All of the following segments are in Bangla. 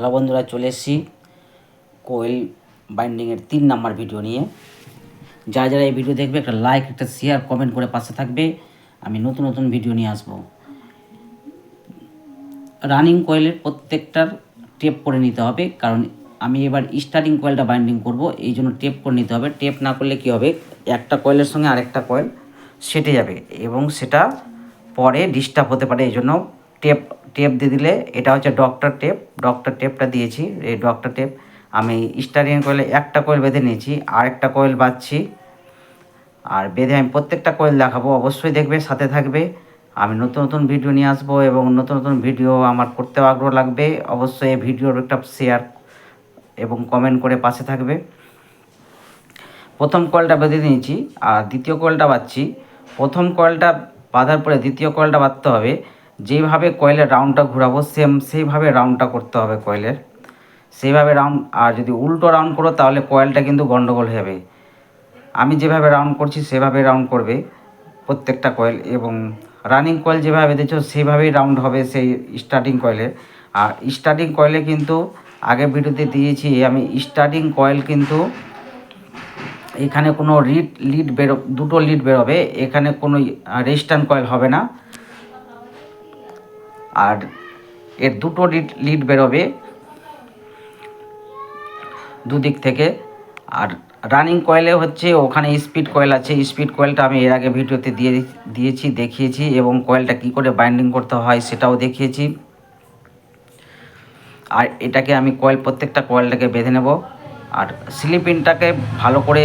হ্যালো বন্ধুরা, চলে এসেছি কোয়েল বাইন্ডিংয়ের 3 নাম্বার ভিডিও নিয়ে। যারা এই ভিডিও দেখবে একটা লাইক, একটা শেয়ার, কমেন্ট করে পাশে থাকবে। আমি নতুন নতুন ভিডিও নিয়ে আসবো। রানিং কোয়েলের প্রত্যেকটার টেপ করে নিতে হবে, কারণ আমি এবার স্টার্টিং কোয়েলটা বাইন্ডিং করব, এই জন্য টেপ করে নিতে হবে। টেপ না করলে কি হবে, একটা কোয়েলের সঙ্গে আরেকটা কোয়েল সেটে যাবে এবং সেটা পরে ডিস্টার্ব হতে পারে। এই জন্য টেপ টেপ দিয়ে দিলে, এটা হচ্ছে ডক্টর টেপটা দিয়েছি। এই ডক্টর টেপ আমি স্টারিং কোয়েলে একটা কোয়েল বেঁধে নিয়েছি, আর একটা কোয়েল বাঁধছি। আর বেঁধে আমি প্রত্যেকটা কোয়েল দেখাবো, অবশ্যই দেখবে, সাথে থাকবে। আমি নতুন নতুন ভিডিও নিয়ে আসবো এবং নতুন নতুন ভিডিও আমার করতেও আগ্রহ লাগবে। অবশ্যই এই ভিডিওর একটা শেয়ার এবং কমেন্ট করে পাশে থাকবে। প্রথম কয়েলটা বেঁধে নিয়েছি আর দ্বিতীয় কয়েলটা বাঁধছি। প্রথম কয়েলটা বাঁধার পরে দ্বিতীয় কয়েলটা বাঁধতে হবে। যেইভাবে কয়েলের রাউন্ডটা ঘোরাবো সেইভাবে রাউন্ডটা করতে হবে কয়েলের, সেইভাবে রাউন্ড। আর যদি উল্টো রাউন্ড করো তাহলে কয়েলটা কিন্তু গন্ডগোল হবে। আমি যেভাবে রাউন্ড করছি সেভাবে রাউন্ড করবে প্রত্যেকটা কয়েল, এবং রানিং কয়েল যেভাবে বেঁধেছো সেইভাবেই রাউন্ড হবে সেই স্টার্টিং কয়েলে। আর স্টার্টিং কয়েলে কিন্তু আগে ভিডিওতে দিয়েছি আমি, স্টার্টিং কয়েল কিন্তু এখানে কোনো দুটো লিড বেরোবে, এখানে কোনো রেজিস্ট্যান্ট কয়েল হবে না। আর এর দুটো লিড বেরোবে দুদিক থেকে। আর রানিং কয়েলে হচ্ছে ওখানে স্পিড কয়েল আছে, স্পিড কয়েলটা আমি এর আগে ভিডিওতে দেখিয়েছি এবং কয়েলটা কি করে বাইন্ডিং করতে হয় সেটাও দেখিয়েছি। আর এটাকে আমি প্রত্যেকটা কয়েলটাকে বেঁধে নেব। আর স্লিপিনটাকে ভালো করে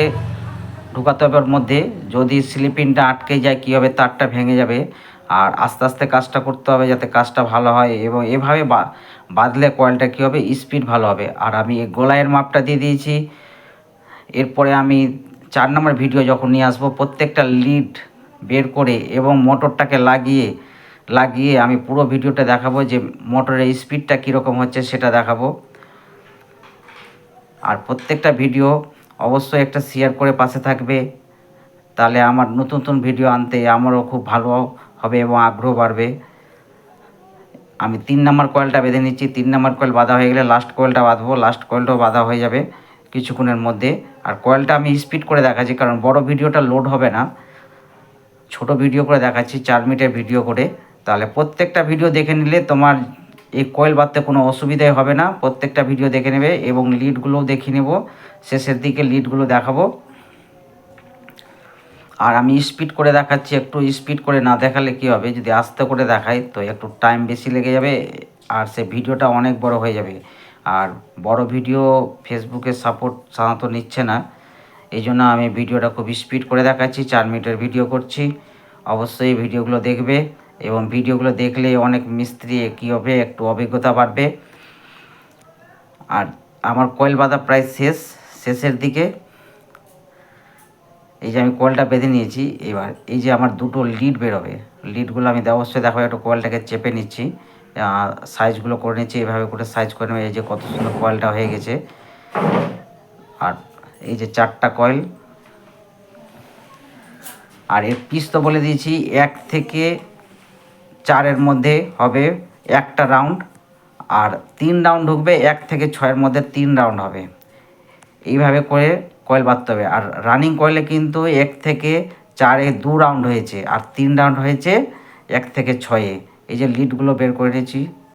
ঢুকাতে হবে ওর মধ্যে। যদি স্লিপিনটা আটকে যায় কী হবে, তারটা ভেঙে যাবে। আর আস্তে আস্তে কাজটা করতে হবে যাতে কাজটা ভালো হয়, এবং এভাবে বাঁধলে কয়েলটা কী হবে, স্পিড ভালো হবে। আর আমি গোলাইয়ের মাপটা দিয়ে দিয়েছি। এরপরে আমি 4 নম্বর ভিডিও যখন নিয়ে আসবো, প্রত্যেকটা লিড বের করে এবং মোটরটাকে লাগিয়ে আমি পুরো ভিডিওটা দেখাবো যে মোটরের স্পিডটা কীরকম হচ্ছে সেটা দেখাবো। আর প্রত্যেকটা ভিডিও অবশ্যই একটা শেয়ার করে পাশে থাকবে, তাহলে আমার নতুন নতুন ভিডিও আনতে আমারও খুব ভালো হবে এবং আগ্রহ বাড়বে। আমি 3 নম্বর কয়েলটা বেঁধে নিচ্ছি। 3 নম্বর কয়েল বাঁধা হয়ে গেলে লাস্ট কয়েলটা বাঁধবো, লাস্ট কয়েলটাও বাঁধা হয়ে যাবে কিছুক্ষণের মধ্যে। আর কয়েলটা আমি স্পিড করে দেখাচ্ছি, কারণ বড় ভিডিওটা লোড হবে না, ছোট ভিডিও করে দেখাচ্ছি, 4 মিনিটের ভিডিও করে। তাহলে প্রত্যেকটা ভিডিও দেখে নিলে তোমার এই কয়েল বাঁধতে কোনো অসুবিধাই হবে না। প্রত্যেকটা ভিডিও দেখে নেবে এবং লিডগুলোও দেখে নেব, শেষের দিকে লিডগুলো দেখাবো। আর আমি স্পিড করে দেখাচ্ছি, একটু স্পিড করে না দেখালে কী হবে, যদি আস্তে করে দেখাই তো একটু টাইম বেশি লেগে যাবে আর সে ভিডিওটা অনেক বড় হয়ে যাবে। আর বড় ভিডিও ফেসবুকে সাপোর্ট সাধারণত নিচ্ছে না, এই জন্য আমি ভিডিওটা খুব স্পিড করে দেখাচ্ছি, 4 মিনিটের ভিডিও করছি। অবশ্যই ভিডিওগুলো দেখবে এবং ভিডিওগুলো দেখলে অনেক মিস্ত্রি কী হবে, একটু অভিজ্ঞতা বাড়বে। আর আমার কয়েল বাঁধা প্রায় শেষের দিকে। এই যে আমি কয়েলটা বেঁধে নিয়েছি, এবার এই যে আমার দুটো লিড বেরোবে, লিডগুলো আমি অবশ্যই দেখো, একটু কয়েলটাকে চেপে নিচ্ছি, সাইজগুলো করে নিচ্ছি, এভাবে করে সাইজ করে নেবে। এই যে কত সুন্দর কয়েলটা হয়ে গেছে। আর এই যে 4টা কয়েল, আর এর পিস তো বলে দিয়েছি 1 থেকে 4-এর মধ্যে হবে একটা রাউন্ড, আর 3 রাউন্ড ঢুকবে। 1 থেকে 6-এর মধ্যে 3 রাউন্ড হবে। এইভাবে করে কয়েল বাঁধতে হবে। আর রানিং কয়েলে কিন্তু 1 থেকে 4-এ 2 রাউন্ড হয়েছে, আর 3 রাউন্ড হয়েছে 1 থেকে 6-এ। এই যে লিডগুলো বের করে নিয়েছি,